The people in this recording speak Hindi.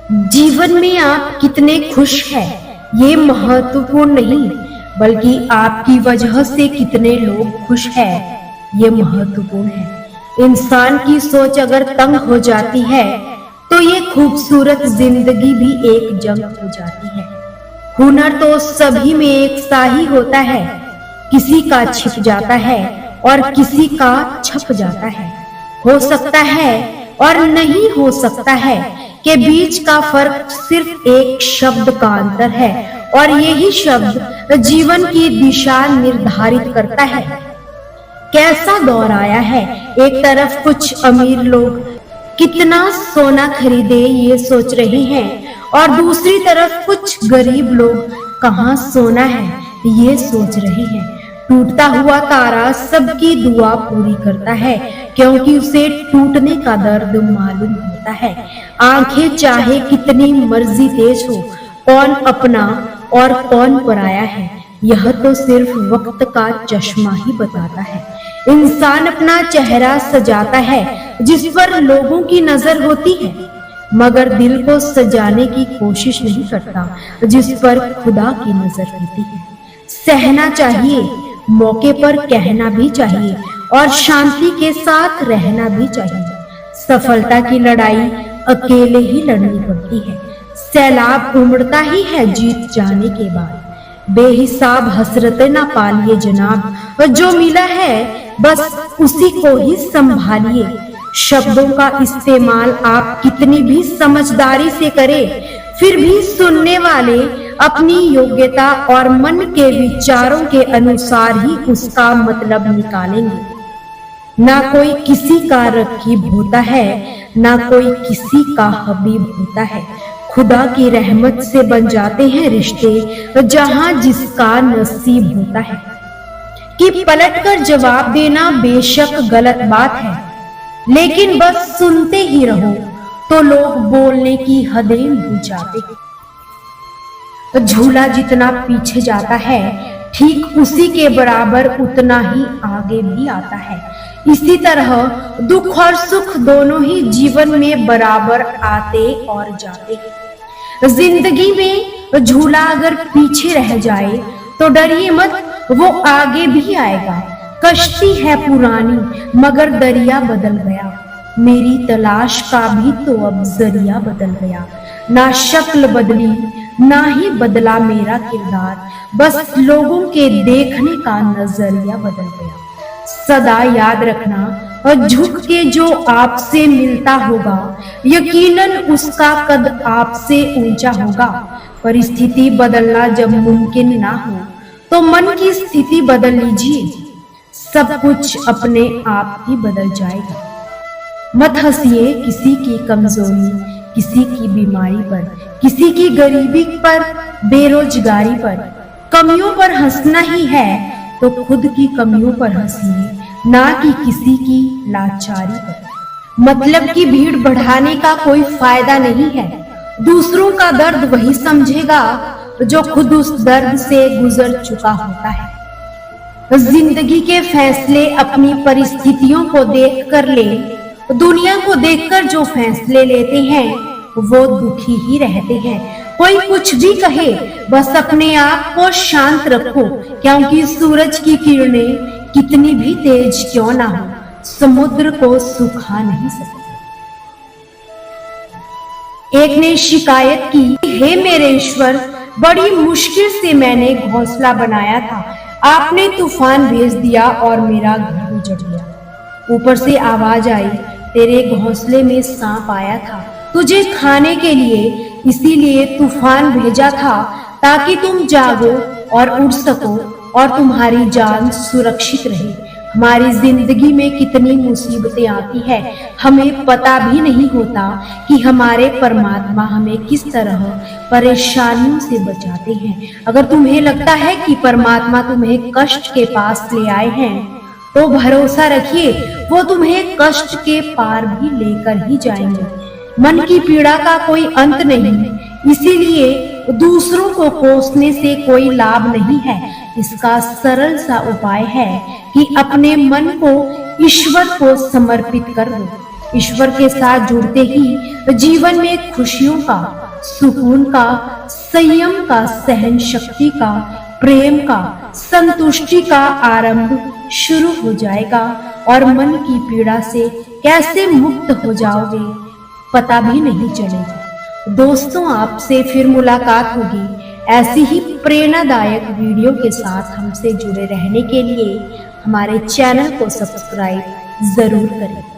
जीवन में आप कितने खुश हैं ये महत्वपूर्ण नहीं, बल्कि आपकी वजह से कितने लोग खुश हैं ये महत्वपूर्ण है। इंसान की सोच अगर तंग हो जाती है तो ये खूबसूरत जिंदगी भी एक जंग हो जाती है। हुनर तो सभी में एक सा ही होता है, किसी का छिप जाता है और किसी का छप जाता है। हो सकता है और नहीं हो सकता है के बीच का फर्क सिर्फ एक शब्द का अंतर है, और यही शब्द जीवन की दिशा निर्धारित करता है। कैसा दौर आया है, एक तरफ कुछ अमीर लोग कितना सोना खरीदे ये सोच रहे हैं, और दूसरी तरफ कुछ गरीब लोग कहाँ सोना है ये सोच रहे हैं। टूटता हुआ तारा सबकी दुआ पूरी करता है, क्योंकि उसे टूटने का दर्द मालूम होता है। आंखें चाहे कितनी मर्जी तेज हो, कौन अपना और कौन पराया है यह तो सिर्फ वक्त का चश्मा ही बताता है। इंसान अपना चेहरा सजाता है जिस पर लोगों की नजर होती है, मगर दिल को सजाने की कोशिश नहीं करता जिस पर खुदा की नजर होती है। सहना चाहिए, मौके पर कहना भी चाहिए, और शांति के साथ रहना भी चाहिए। सफलता की लड़ाई अकेले ही लड़नी पड़ती है। सैलाब उमड़ता ही है जीत जाने के बाद। बेहिसाब हसरतें ना पालिए जनाब, और जो मिला है बस उसी को ही संभालिए। शब्दों का इस्तेमाल आप कितनी भी समझदारी से करें, फिर भी सुनने वाले अपनी योग्यता और मन के विचारों के अनुसार ही उसका मतलब निकालेंगे। ना कोई किसी का रकीब होता है, ना कोई किसी का हबीब होता है। खुदा की रहमत से बन जाते हैं रिश्ते जहां जिसका नसीब होता है। कि पलटकर जवाब देना बेशक गलत बात है, लेकिन बस सुनते ही रहो तो लोग बोलने की हदें भूल जाते हैं। तो झूला जितना पीछे जाता है, ठीक उसी के बराबर उतना ही आगे भी आता है। इसी तरह दुख और सुख दोनों ही जीवन में बराबर आते और जाते हैं। जिंदगी में झूला अगर पीछे रह जाए तो डरिए मत, वो आगे भी आएगा। कश्ती है पुरानी मगर दरिया बदल गया, मेरी तलाश का भी तो अब जरिया बदल गया। ना शक्ल बदली ना ही बदला मेरा किरदार, बस लोगों के देखने का नजरिया बदल गया। सदा याद रखना, और झुक के जो आपसे मिलता होगा यकीनन उसका कद आपसे ऊंचा होगा। परिस्थिति बदलना जब मुमकिन ना हो तो मन की स्थिति बदल लीजिए, सब कुछ अपने आप ही बदल जाएगा। मत हंसिए किसी की कमजोरी, किसी की बीमारी पर, किसी की गरीबी पर, बेरोजगारी पर। कमियों पर हंसना ही है तो खुद की कमियों पर हंसिए, ना कि किसी की लाचारी पर। मतलब की भीड़ बढ़ाने का कोई फायदा नहीं है। दूसरों का दर्द वही समझेगा जो खुद उस दर्द से गुजर चुका होता है। जिंदगी के फैसले अपनी परिस्थितियों को देख कर ले, दुनिया को देखकर जो फैसले लेते हैं वो दुखी ही रहते हैं। कोई कुछ भी कहे बस अपने आप को शांत रखो, क्योंकि सूरज की किरणें कितनी भी तेज क्यों ना हो समुद्र को सुखा नहीं सकती। एक ने शिकायत की, हे मेरे ईश्वर, बड़ी मुश्किल से मैंने घोंसला बनाया था, आपने तूफान भेज दिया और मेरा घर उजड़ गया। ऊपर से आवाज आई, तेरे घोंसले में सांप आया था तुझे खाने के लिए, इसीलिए तूफान भेजा था ताकि तुम जागो और उड़ सको और तुम्हारी जान सुरक्षित रहे। हमारी जिंदगी में कितनी मुसीबतें आती है, हमें पता भी नहीं होता कि हमारे परमात्मा हमें किस तरह परेशानियों से बचाते हैं। अगर तुम्हें लगता है कि परमात्मा तुम्हें कष्ट के पास ले आए हैं तो भरोसा रखिए वो तुम्हें कष्ट के पार भी लेकर ही जाएंगे। मन की पीड़ा का कोई अंत नहीं, इसीलिए दूसरों को कोसने से कोई लाभ नहीं है। इसका सरल सा उपाय है कि अपने मन को ईश्वर को समर्पित कर दो। ईश्वर के साथ जुड़ते ही जीवन में खुशियों का, सुकून का, संयम का, सहन शक्ति का, प्रेम का, संतुष्टि का आरंभ शुरू हो जाएगा और मन की पीड़ा से कैसे मुक्त हो जाओगे पता भी नहीं चलेगा। दोस्तों, आपसे फिर मुलाकात होगी ऐसी ही प्रेरणादायक वीडियो के साथ। हमसे जुड़े रहने के लिए हमारे चैनल को सब्सक्राइब जरूर करें।